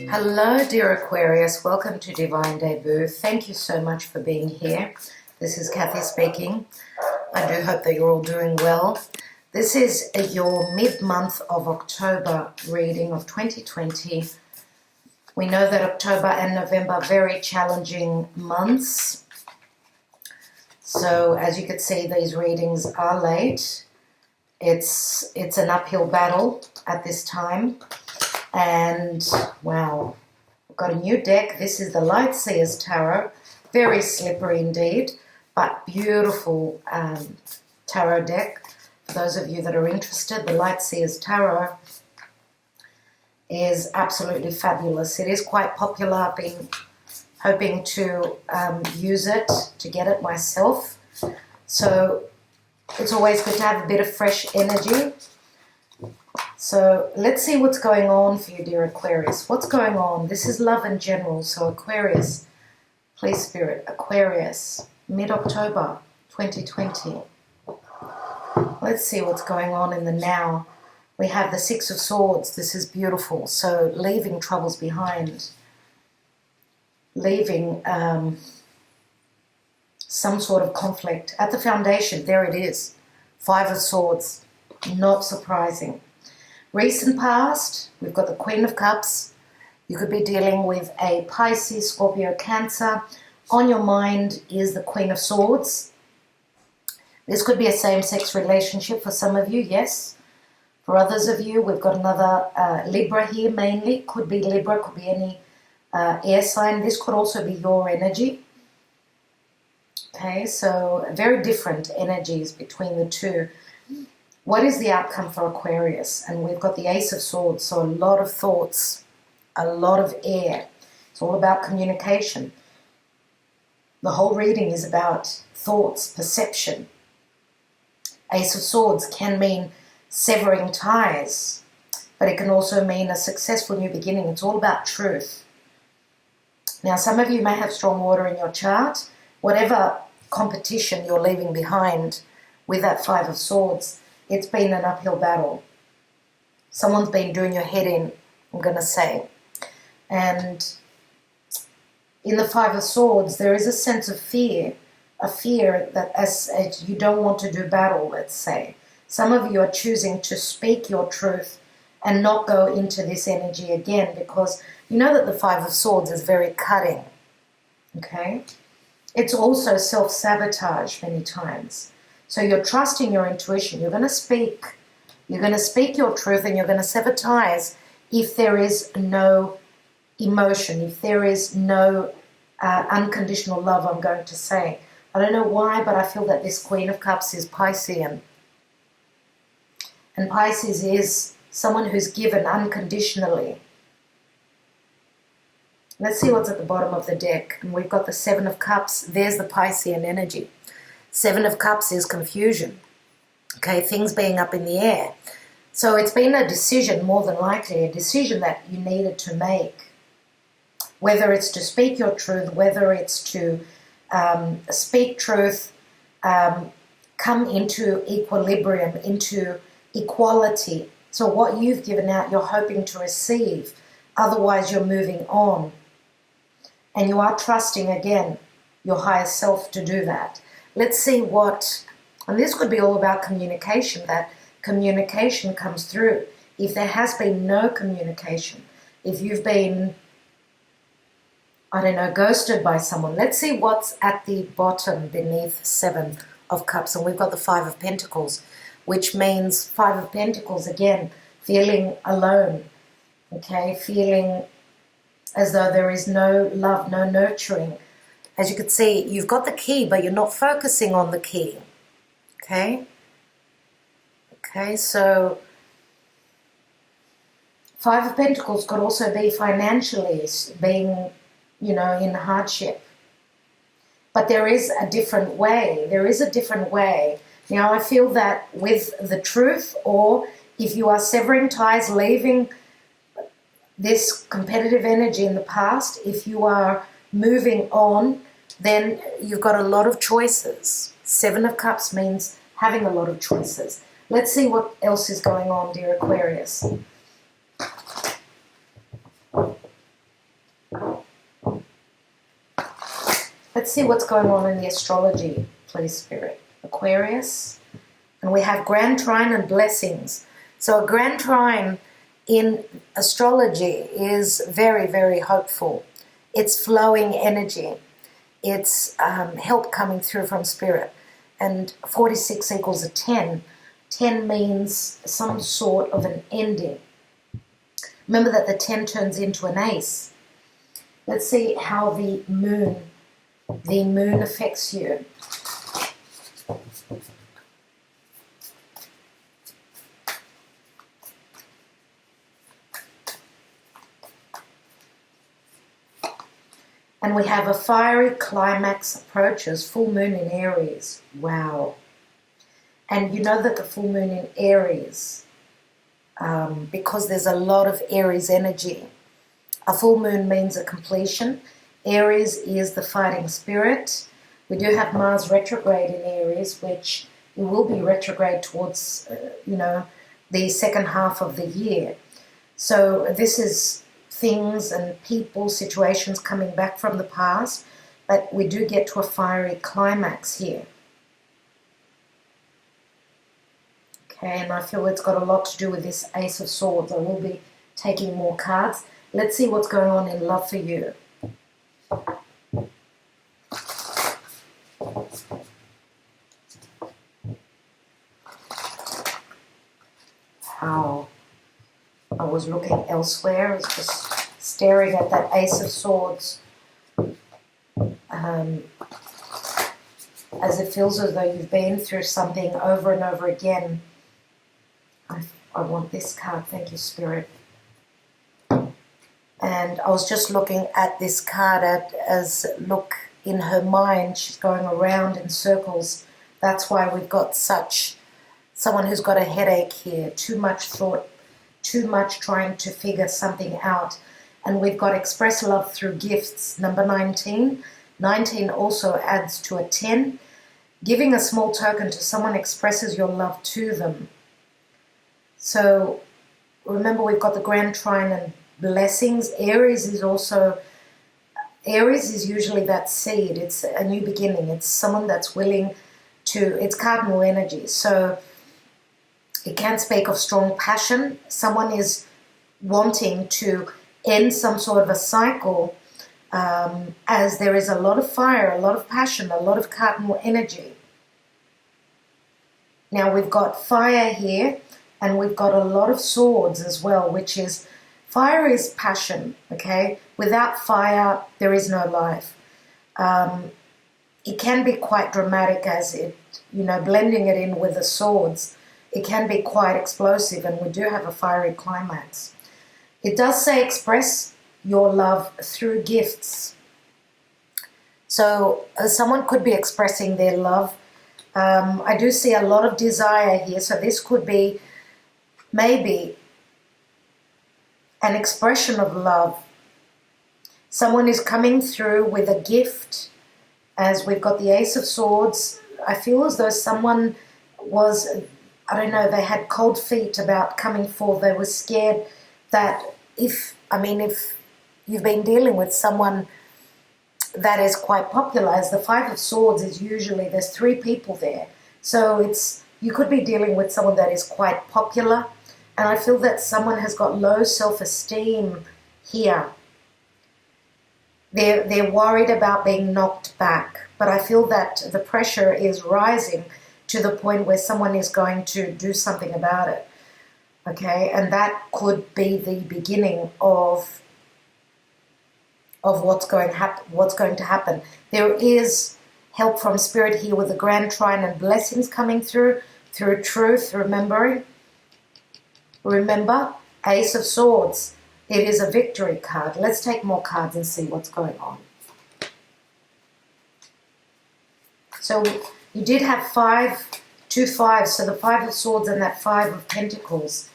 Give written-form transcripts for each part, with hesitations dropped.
Hello, dear Aquarius. Welcome to Divine Debut. Thank you so much for being here. This is Kathy speaking. I do hope that you're all doing well. This is your mid-month of October reading of 2020. We know that October and November are very challenging months. So as you can see, these readings are late. It's an uphill battle at this time. And wow, I've got a new deck. This is the Light Seer's Tarot. Very slippery indeed, but beautiful tarot deck. For those of you that are interested, the Light Seer's Tarot is absolutely fabulous. It is quite popular. I've been hoping to use it, to get it myself. So it's always good to have a bit of fresh energy. So let's see what's going on for you, dear Aquarius. What's going on? This is love in general. So Aquarius, please Spirit, Aquarius, mid-October 2020. Let's see what's going on in the now. We have the Six of Swords. This is beautiful. So leaving troubles behind. Leaving some sort of conflict. At the foundation, there it is. Five of Swords. Not surprising. Recent past, we've got the Queen of Cups. You could be dealing with a Pisces, Scorpio, Cancer. On your mind is the Queen of Swords. This could be a same-sex relationship for some of you, yes. For others of you, we've got another Libra here mainly. Could be Libra, could be any air sign. This could also be your energy. Okay, so very different energies between the two. What is the outcome for Aquarius? And we've got the Ace of Swords, so a lot of thoughts, a lot of air. It's all about communication. The whole reading is about thoughts, perception. Ace of Swords can mean severing ties, but it can also mean a successful new beginning. It's all about truth. Now, some of you may have strong water in your chart. Whatever competition you're leaving behind with that Five of Swords, it's been an uphill battle. Someone's been doing your head in, I'm going to say. And in the Five of Swords, there is a sense of fear. A fear that as you don't want to do battle, let's say. Some of you are choosing to speak your truth and not go into this energy again because you know that the Five of Swords is very cutting. Okay? It's also self-sabotage many times. So you're trusting your intuition. You're going to speak. You're going to speak your truth and you're going to sever ties if there is no emotion, if there is no unconditional love, I'm going to say. I don't know why, but I feel that this Queen of Cups is Piscean. And Pisces is someone who's given unconditionally. Let's see what's at the bottom of the deck. And we've got the Seven of Cups. There's the Piscean energy. Seven of Cups is confusion, okay, things being up in the air. So it's been a decision, more than likely, a decision that you needed to make, whether it's to speak your truth, whether it's to speak truth, come into equilibrium, into equality. So what you've given out, you're hoping to receive. Otherwise, you're moving on. And you are trusting, again, your higher self to do that. Let's see what, and this could be all about communication, that communication comes through. If there has been no communication, if you've been, I don't know, ghosted by someone, let's see what's at the bottom beneath Seven of Cups. And we've got the Five of Pentacles, which means Five of Pentacles, again, feeling alone, okay, feeling as though there is no love, no nurturing. As you can see, you've got the key, but you're not focusing on the key, okay? Okay, so Five of Pentacles could also be financially being, you know, in hardship. But there is a different way. There is a different way. Now, I feel that with the truth, or if you are severing ties, leaving this competitive energy in the past, if you are moving on, then you've got a lot of choices. Seven of Cups means having a lot of choices. Let's see what else is going on, dear Aquarius. let's see what's going on in the astrology, please, Spirit. Aquarius. And we have grand trine and blessings. So a grand trine in astrology is very, very hopeful. It's flowing energy. It's help coming through from Spirit. And 46 equals a 10. 10 means some sort of an ending. Remember that the 10 turns into an ace. Let's see how the moon affects you. And we have a fiery climax approaches, full moon in Aries. Wow. And you know that the full moon in Aries, because there's a lot of Aries energy, a full moon means a completion. Aries is the fighting spirit. We do have Mars retrograde in Aries, which it will be retrograde towards, the second half of the year. So this is things and people, situations coming back from the past, but we do get to a fiery climax here. Okay, and I feel it's got a lot to do with this Ace of Swords. I will be taking more cards. Let's see what's going on in love for you. Wow. I was looking elsewhere. I was just staring at that Ace of Swords. As it feels as though you've been through something over and over again. I want this card. Thank you, Spirit. And I was just looking at this card look in her mind. She's going around in circles. That's why we've got someone who's got a headache here. Too much thought, too much trying to figure something out. And we've got express love through gifts, number 19. 19 also adds to a 10. Giving a small token to someone expresses your love to them. So remember, we've got the grand trine and blessings. Aries is usually that seed. It's a new beginning. It's someone that's willing to, it's cardinal energy. So it can speak of strong passion. Someone is wanting to end some sort of a cycle, as there is a lot of fire, a lot of passion, a lot of cardinal energy. Now we've got fire here, and we've got a lot of swords as well, which is, fire is passion, okay? Without fire, there is no life. It can be quite dramatic as it, blending it in with the swords. It can be quite explosive, and we do have a fiery climax. It does say express your love through gifts. So someone could be expressing their love. I do see a lot of desire here, so this could be maybe an expression of love. Someone is coming through with a gift, as we've got the Ace of Swords. I feel as though someone was, they had cold feet about coming forth. They were scared that if you've been dealing with someone that is quite popular, as the Five of Swords is usually, there's 3 people there. So you could be dealing with someone that is quite popular. And I feel that someone has got low self-esteem here. They're worried about being knocked back. But I feel that the pressure is rising to the point where someone is going to do something about it. Okay, and that could be the beginning of what's going to happen. There is help from Spirit here with the grand trine and blessings coming through truth, remembering. Remember, Ace of Swords. It is a victory card. Let's take more cards and see what's going on. So you did have 2 5s, so the 5 of Swords and that 5 of Pentacles,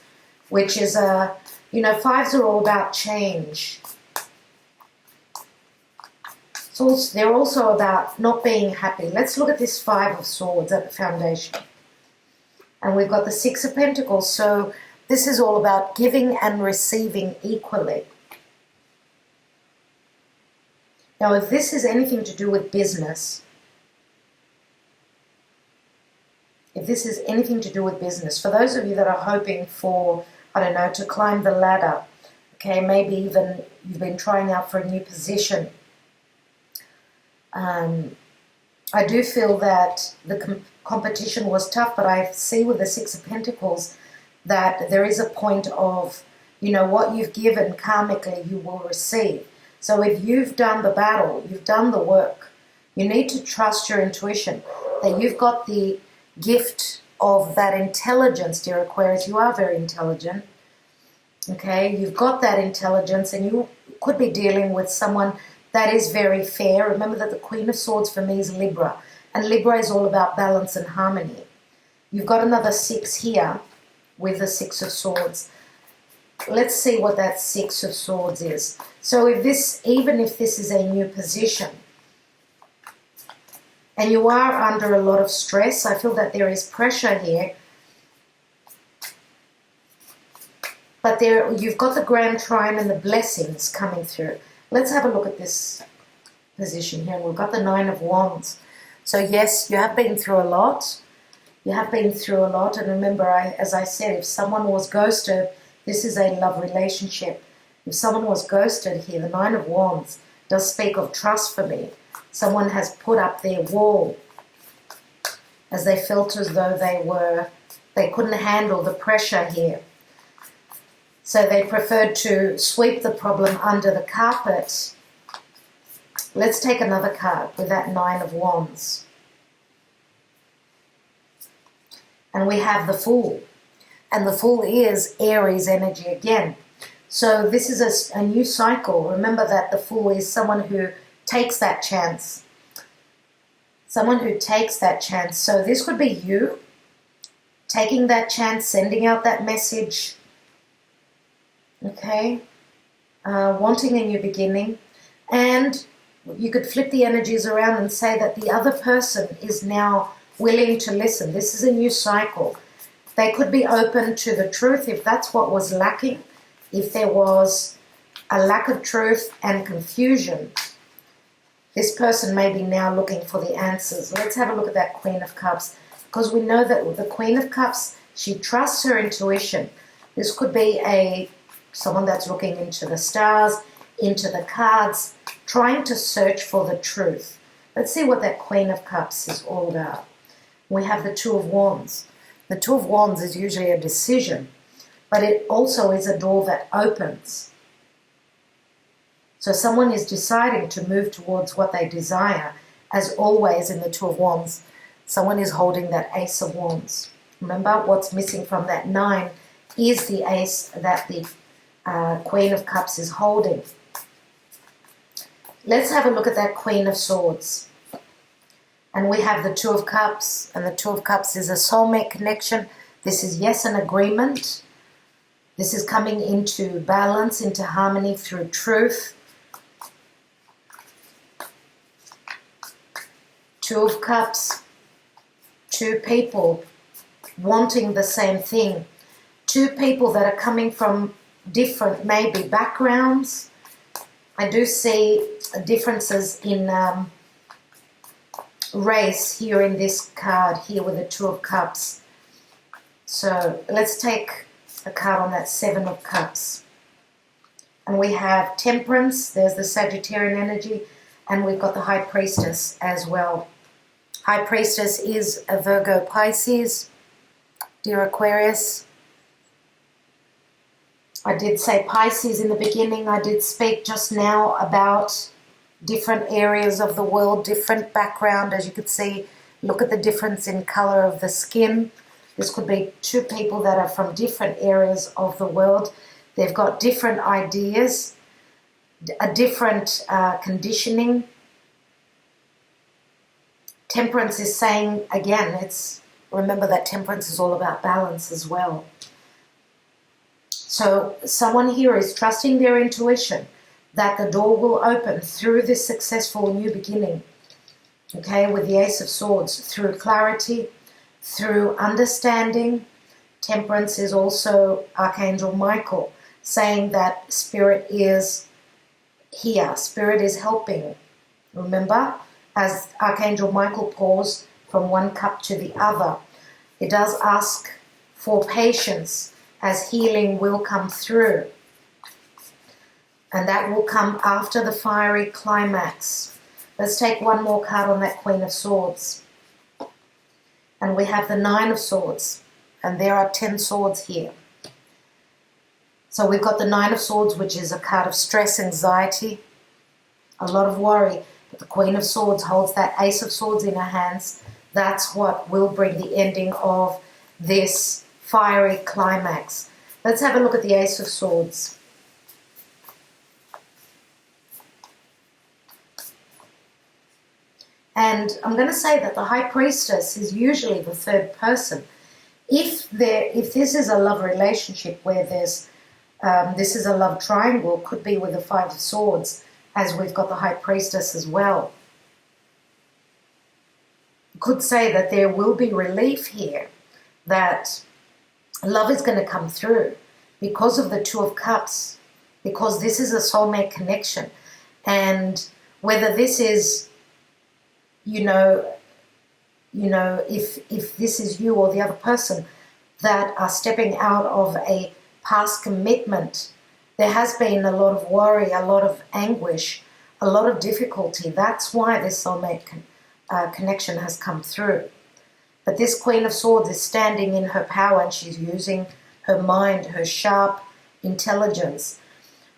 which is 5s are all about change. So they're also about not being happy. Let's look at this 5 of Swords at the foundation. And we've got the 6 of Pentacles, so this is all about giving and receiving equally. Now, if this is anything to do with business, for those of you that are hoping for, I don't know, to climb the ladder, okay, maybe even you've been trying out for a new position, I do feel that the competition was tough, but I see with the Six of Pentacles that there is a point of, you know, what you've given karmically you will receive. So if you've done the battle, you've done the work, you need to trust your intuition, that you've got the gift of that intelligence, dear Aquarius. You are very intelligent, okay? You've got that intelligence, and you could be dealing with someone that is very fair. Remember that the Queen of Swords for me is Libra, and Libra is all about balance and harmony. You've got another 6 here with the 6 of Swords. Let's see what that 6 of Swords is. So even if this is a new position, and you are under a lot of stress, I feel that there is pressure here. But you've got the Grand Trine and the blessings coming through. Let's have a look at this position here. We've got the 9 of Wands. So yes, you have been through a lot. You have been through a lot. And remember, as I said, if someone was ghosted, this is a love relationship. If someone was ghosted here, the 9 of Wands does speak of trust for me. Someone has put up their wall as they felt as though they couldn't handle the pressure here. So they preferred to sweep the problem under the carpet. Let's take another card with that 9 of Wands. And we have the Fool. And the Fool is Aries energy again. So this is a new cycle. Remember that the Fool is someone who takes that chance. Someone who takes that chance. So this could be you taking that chance, sending out that message. Okay, wanting a new beginning. And you could flip the energies around and say that the other person is now willing to listen. This is a new cycle. They could be open to the truth if that's what was lacking. If there was a lack of truth and confusion, this person may be now looking for the answers. Let's have a look at that Queen of Cups, because we know that with the Queen of Cups, she trusts her intuition. This could be someone that's looking into the stars, into the cards, trying to search for the truth. Let's see what that Queen of Cups is all about. We have the Two of Wands. The Two of Wands is usually a decision, but it also is a door that opens. So someone is deciding to move towards what they desire. As always in the Two of Wands, someone is holding that Ace of Wands. Remember, what's missing from that 9 is the Ace that the Queen of Cups is holding. Let's have a look at that Queen of Swords. And we have the Two of Cups, and the Two of Cups is a soulmate connection. This is, yes, an agreement. This is coming into balance, into harmony through truth. Two of Cups, two people wanting the same thing. Two people that are coming from different, maybe, backgrounds. I do see differences in race here in this card, here with the Two of Cups. So let's take a card on that 7 of Cups. And we have Temperance, there's the Sagittarian energy, and we've got the High Priestess as well. High Priestess is a Virgo Pisces, dear Aquarius. I did say Pisces in the beginning. I did speak just now about different areas of the world, different background. As you could see, look at the difference in color of the skin. This could be two people that are from different areas of the world. They've got different ideas, a different conditioning. Temperance is saying, again, remember that Temperance is all about balance as well. So someone here is trusting their intuition that the door will open through this successful new beginning. Okay, with the Ace of Swords, through clarity, through understanding. Temperance is also Archangel Michael, saying that Spirit is here, Spirit is helping. Remember, as Archangel Michael pours from one cup to the other, it does ask for patience as healing will come through. And that will come after the fiery climax. Let's take one more card on that Queen of Swords. And we have the Nine of Swords. And there are 10 swords here. So we've got the Nine of Swords, which is a card of stress, anxiety, a lot of worry. But the Queen of Swords holds that Ace of Swords in her hands. That's what will bring the ending of this fiery climax. Let's have a look at the Ace of Swords. And I'm going to say that the High Priestess is usually the third person. If this is a love relationship where there's this is a love triangle, could be with the Five of Swords, as we've got the High Priestess as well. Could say that there will be relief here, that love is going to come through because of the Two of Cups, because this is a soulmate connection. And whether this is, you know, if this is you or the other person that are stepping out of a past commitment, there has been a lot of worry, a lot of anguish, a lot of difficulty. That's why this soulmate connection has come through. But this Queen of Swords is standing in her power, and she's using her mind, her sharp intelligence,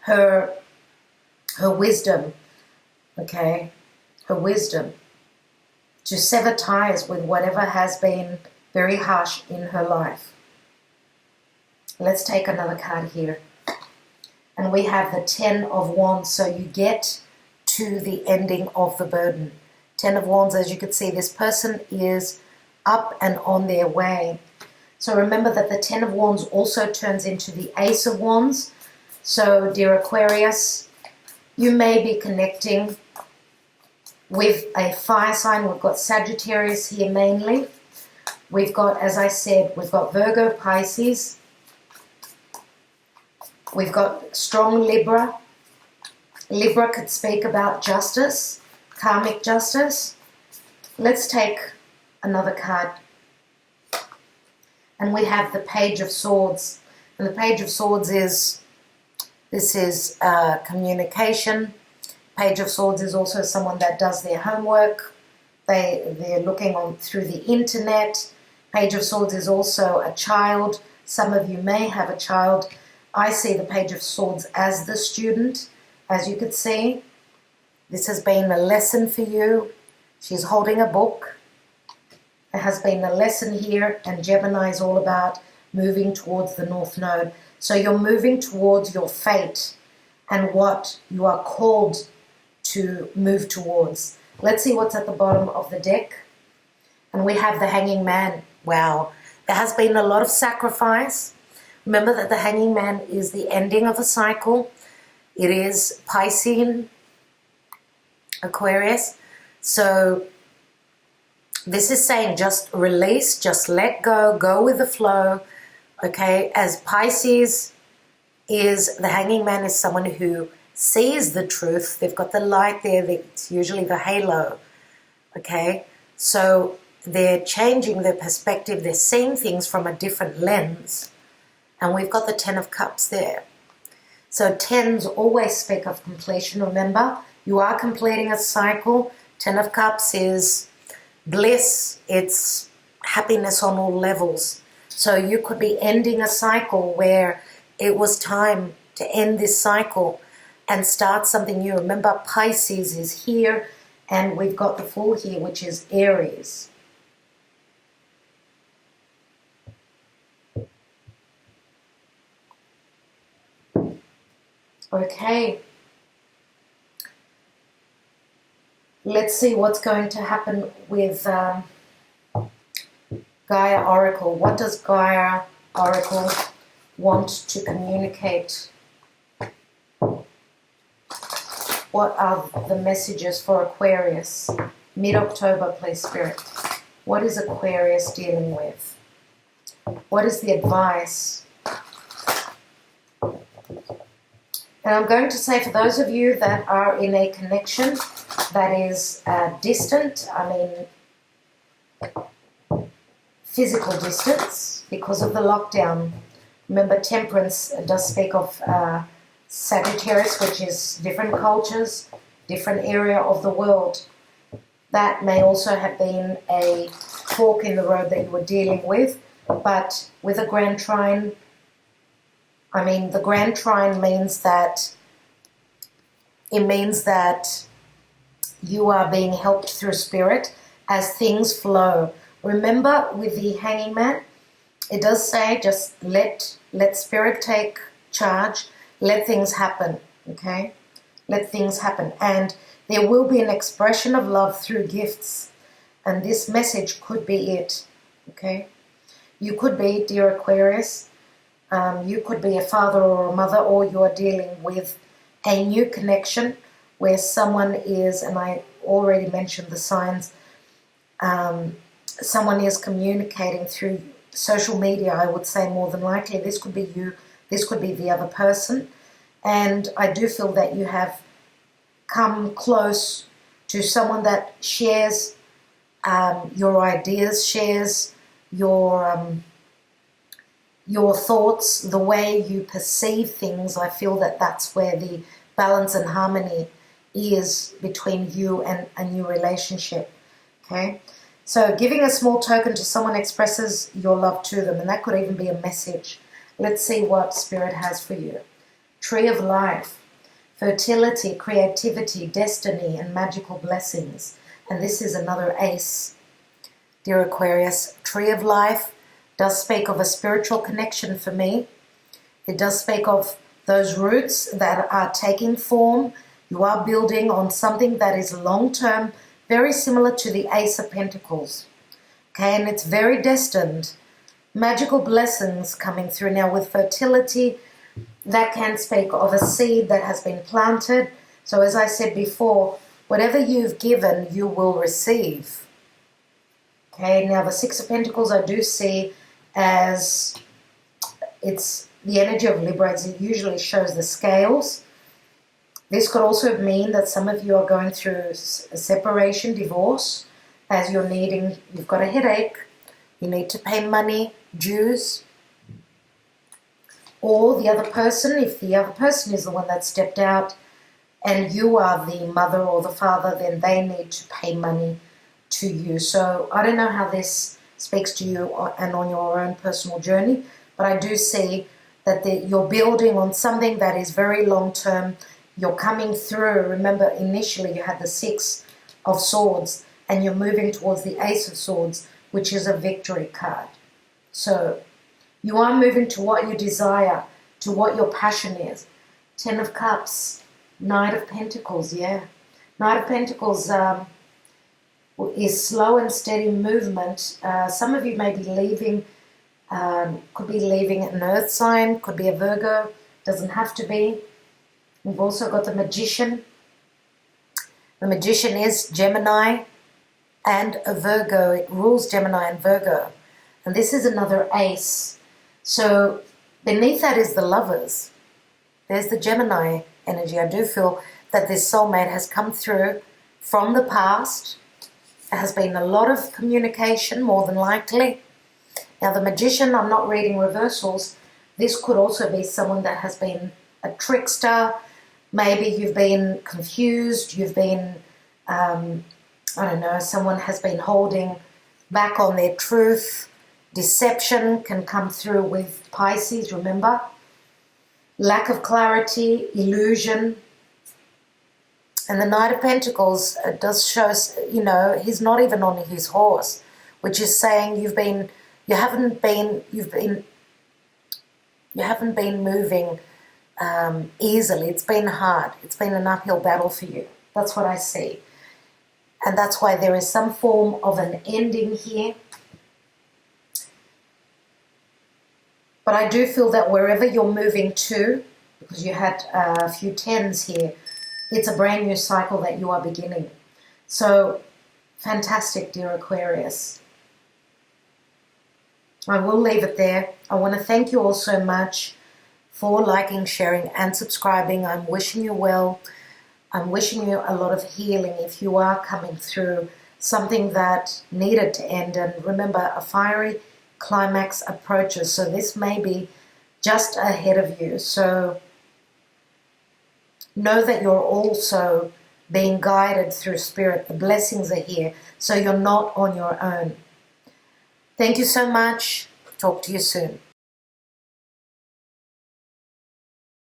her wisdom, okay, her wisdom, to sever ties with whatever has been very harsh in her life. Let's take another card here. And we have the 10 of Wands, so you get to the ending of the burden. 10 of Wands, as you can see, this person is up and on their way. So remember that the 10 of Wands also turns into the Ace of Wands. So, dear Aquarius, you may be connecting with a fire sign. We've got Sagittarius here mainly. We've got, as I said, we've got Virgo, Pisces. We've got strong Libra. Libra could speak about justice, karmic justice. Let's take another card. And we have the Page of Swords. And the Page of Swords is, this is communication. Page of Swords is also someone that does their homework. They're looking on through the internet. Page of Swords is also a child. Some of you may have a child. I see the Page of Swords as the student, as you could see. This has been a lesson for you. She's holding a book. There has been a lesson here, and Gemini is all about moving towards the North Node. So you're moving towards your fate and what you are called to move towards. Let's see what's at the bottom of the deck. And we have the Hanging Man. Wow, there has been a lot of sacrifice. Remember that the Hanging Man is the ending of a cycle. It is Piscean, Aquarius. So this is saying just release, just let go, go with the flow. Okay, as Pisces is, the Hanging Man is someone who sees the truth. They've got the light there, it's usually the halo. Okay, so they're changing their perspective, they're seeing things from a different lens. And we've got the 10 of Cups there. So 10s always speak of completion. Remember, you are completing a cycle. 10 of Cups is bliss. It's happiness on all levels. So you could be ending a cycle where it was time to end this cycle and start something new. Remember, Pisces is here, and we've got the Fool here, which is Aries. Okay, let's see what's going to happen with Gaia Oracle. What does Gaia Oracle want to communicate? What are the messages for Aquarius? Mid-October, please, Spirit. What is Aquarius dealing with? What is the advice? And I'm going to say, for those of you that are in a connection that is distant, I mean physical distance because of the lockdown. Remember, Temperance does speak of Sagittarius, which is different cultures, different area of the world. That may also have been a fork in the road that you were dealing with, but with a grand trine, I mean, the grand trine means that you are being helped through spirit as things flow. Remember, with the Hanging Man, it does say just let spirit take charge, let things happen, okay? Let things happen. And there will be an expression of love through gifts. And this message could be it, okay? You could be, dear Aquarius, you could be a father or a mother, or you are dealing with a new connection where someone is, and I already mentioned the signs, someone is communicating through social media, I would say more than likely. This could be you, this could be the other person. And I do feel that you have come close to someone that shares your ideas, shares your thoughts, the way you perceive things. I feel that that's where the balance and harmony is between you and a new relationship, okay? So giving a small token to someone expresses your love to them, and that could even be a message. Let's see what Spirit has for you. Tree of Life, fertility, creativity, destiny, and magical blessings. And this is another ace, dear Aquarius. Tree of Life does speak of a spiritual connection for me. It does speak of those roots that are taking form. You are building on something that is long-term, very similar to the Ace of Pentacles. Okay, and it's very destined. Magical blessings coming through. Now with fertility, that can speak of a seed that has been planted. So as I said before, whatever you've given, you will receive. Okay, now the Six of Pentacles I do see as it's the energy of Libra. It usually shows the scales. This could also mean that some of you are going through a separation, divorce, as you've got a headache, you need to pay money, dues, or the other person, if the other person is the one that stepped out and you are the mother or the father, then they need to pay money to you. So I don't know how this speaks to you and on your own personal journey, but I do see that you're building on something that is very long-term. You're coming through. Remember, initially you had the Six of Swords and you're moving towards the Ace of Swords, which is a victory card. So you are moving to what you desire, to what your passion is. Ten of Cups, Knight of Pentacles, yeah. Knight of Pentacles is slow and steady movement. Some of you may be leaving, could be leaving an earth sign, could be a Virgo, doesn't have to be. We've also got the Magician. The Magician is Gemini and a Virgo. It rules Gemini and Virgo. And this is another ace. So beneath that is the Lovers. There's the Gemini energy. I do feel that this soulmate has come through from the past. There has been a lot of communication, more than likely. Now the Magician, I'm not reading reversals. This could also be someone that has been a trickster. Maybe you've been confused, you've been, I don't know, someone has been holding back on their truth. Deception can come through with Pisces, remember? Lack of clarity, illusion. And the Knight of Pentacles does show, you know, he's not even on his horse, which is saying you haven't been moving easily. It's been hard. It's been an uphill battle for you. That's what I see. And that's why there is some form of an ending here. But I do feel that wherever you're moving to, because you had a few tens here, it's a brand new cycle that you are beginning. So, fantastic, dear Aquarius. I will leave it there. I want to thank you all so much for liking, sharing, and subscribing. I'm wishing you well. I'm wishing you a lot of healing if you are coming through something that needed to end. And remember, a fiery climax approaches, so this may be just ahead of you. So know that you're also being guided through spirit. The blessings are here, so you're not on your own. Thank you so much. Talk to you soon.